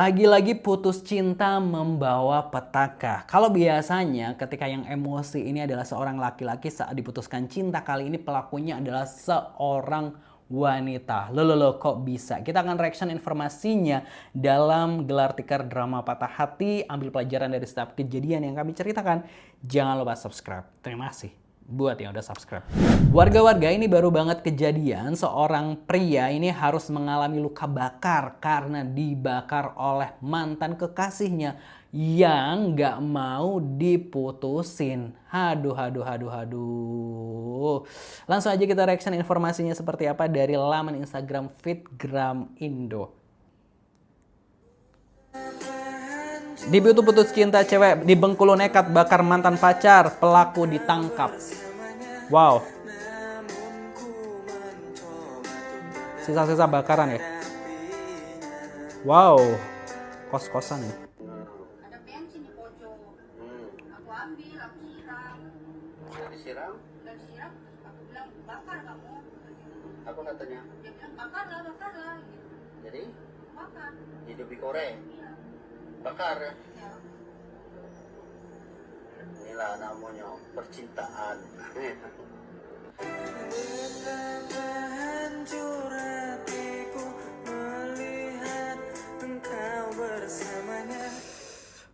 Lagi-lagi putus cinta membawa petaka. Kalau biasanya ketika yang emosi ini adalah seorang laki-laki saat diputuskan cinta, kali ini pelakunya adalah seorang wanita. Loh, kok bisa? Kita akan reaction informasinya dalam gelar tikar drama patah hati. Ambil pelajaran dari setiap kejadian yang kami ceritakan. Jangan lupa subscribe. Terima kasih buat yang udah subscribe. Warga-warga, ini baru banget kejadian seorang pria ini harus mengalami luka bakar karena dibakar oleh mantan kekasihnya yang gak mau diputusin. Aduh. Langsung aja kita reaction informasinya seperti apa dari laman Instagram Fitgram Indo. Dibitu putus cinta, cewek di Bengkulu nekat bakar mantan pacar, pelaku ditangkap. Wow. Sisa-sisa bakaran ya. Wow. Kos-kosan ya. Ada bensin di pojok. Aku ambil, aku siram. Udah disiram? Udah disiram, aku bilang bakar kamu. Apa katanya? Dia bilang bakarlah. Gitu. Jadi Bakar. hidup di Korea Iya. bakar ya? Ya. Inilah namanya percintaan.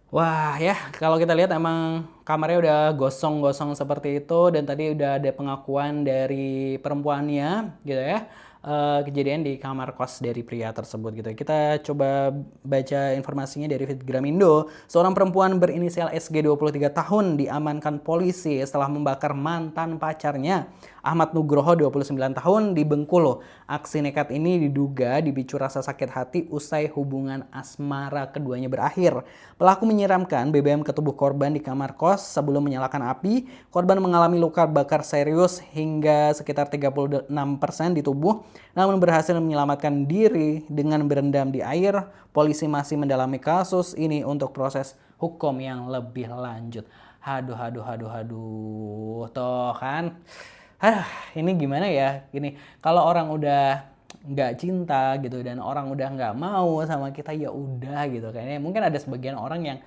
Wah ya, kalau kita lihat emang kamarnya udah gosong-gosong seperti itu, dan tadi udah ada pengakuan dari perempuannya gitu ya. Kejadian di kamar kos dari pria tersebut gitu. Kita coba baca informasinya dari Fitgram Indo. Seorang perempuan berinisial SG 23 tahun diamankan polisi setelah membakar mantan pacarnya Ahmad Nugroho 29 tahun di Bengkulu. Aksi nekat ini diduga dipicu rasa sakit hati usai hubungan asmara keduanya berakhir. Pelaku menyiramkan BBM ke tubuh korban di kamar kos sebelum menyalakan api. Korban mengalami luka bakar serius hingga sekitar 36% di tubuh, namun berhasil menyelamatkan diri dengan berendam di air. Polisi masih mendalami kasus ini untuk proses hukum yang lebih lanjut. Aduh. Tuh kan. Ini gimana ya? Gini, kalau orang udah nggak cinta gitu dan orang udah nggak mau sama kita, ya udah gitu. Kayaknya mungkin ada sebagian orang yang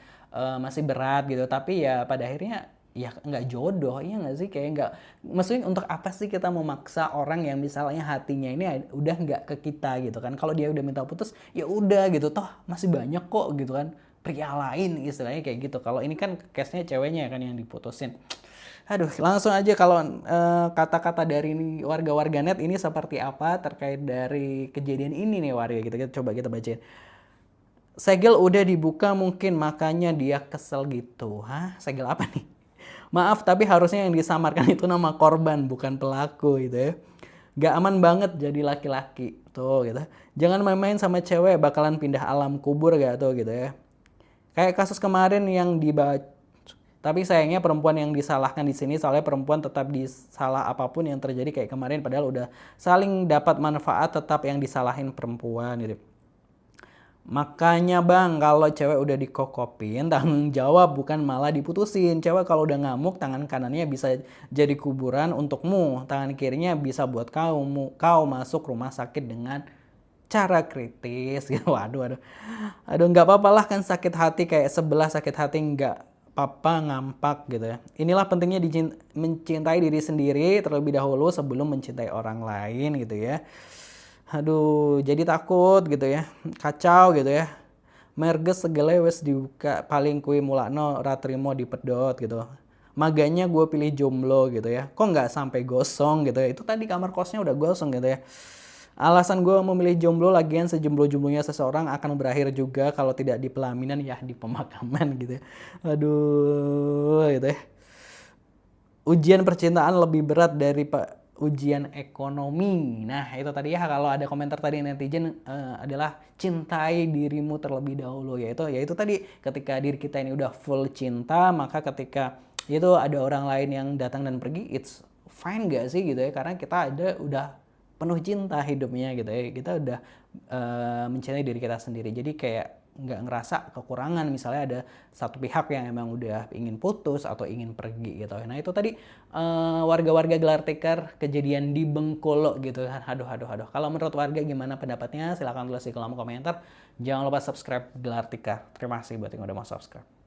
masih berat gitu, tapi ya pada akhirnya ya nggak jodoh, iya nggak sih? Kayak nggak, maksudnya untuk apa sih kita memaksa orang yang misalnya hatinya ini udah nggak ke kita gitu kan? Kalau dia udah minta putus, ya udah gitu, toh masih banyak kok gitu kan pria lain, istilahnya kayak gitu. Kalau ini kan case-nya ceweknya kan yang diputusin. Aduh, langsung aja kalau kata-kata dari warga-warga net ini seperti apa terkait dari kejadian ini nih warga gitu. Coba kita bacain. Segel udah dibuka mungkin makanya dia kesel gitu. Hah? Segel apa nih? Maaf, tapi harusnya yang disamarkan itu nama korban, bukan pelaku gitu ya. Gak aman banget jadi laki-laki. Tuh gitu. Jangan main-main sama cewek, bakalan pindah alam kubur gak tuh gitu ya. Kayak kasus kemarin yang dibaca. Tapi sayangnya perempuan yang disalahkan di sini, soalnya perempuan tetap disalah apapun yang terjadi kayak kemarin, padahal udah saling dapat manfaat, tetap yang disalahin perempuan gitu. Makanya bang, kalau cewek udah dikokopin, tanggung jawab bukan malah diputusin. Cewek kalau udah ngamuk, tangan kanannya bisa jadi kuburan untukmu, tangan kirinya bisa buat kau masuk rumah sakit dengan cara kritis gitu. Waduh, nggak apa-apa lah kan sakit hati, kayak sebelah sakit hati nggak apa ngampak gitu ya. Inilah pentingnya mencintai diri sendiri terlebih dahulu sebelum mencintai orang lain gitu ya. Aduh, jadi takut gitu ya, kacau gitu ya. Merges segala wes dibuka, paling kui mulakno ratrimo dipedot gitu. Maganya gue pilih jomblo gitu ya. Kok nggak sampai gosong gitu ya? Itu tadi kamar kosnya udah gosong gitu ya. Alasan gue memilih jomblo, lagian sejomblo-jomblonya seseorang akan berakhir juga kalau tidak di pelaminan ya di pemakaman gitu ya. Aduh gitu ya. Ujian percintaan lebih berat dari ujian ekonomi. Nah itu tadi ya, kalau ada komentar tadi netizen adalah cintai dirimu terlebih dahulu, yaitu tadi ketika diri kita ini udah full cinta, maka ketika itu ada orang lain yang datang dan pergi, it's fine gak sih gitu ya, karena kita udah penuh cinta hidupnya gitu ya, kita udah mencintai diri kita sendiri, jadi kayak nggak ngerasa kekurangan, misalnya ada satu pihak yang emang udah ingin putus atau ingin pergi gitu. Nah itu tadi warga-warga Gelar Tikar kejadian di Bengkulu gitu kan. Aduh. Kalau menurut warga gimana pendapatnya? Silahkan tulis di kolom komentar. Jangan lupa subscribe Gelar Tikar. Terima kasih buat yang udah mau subscribe.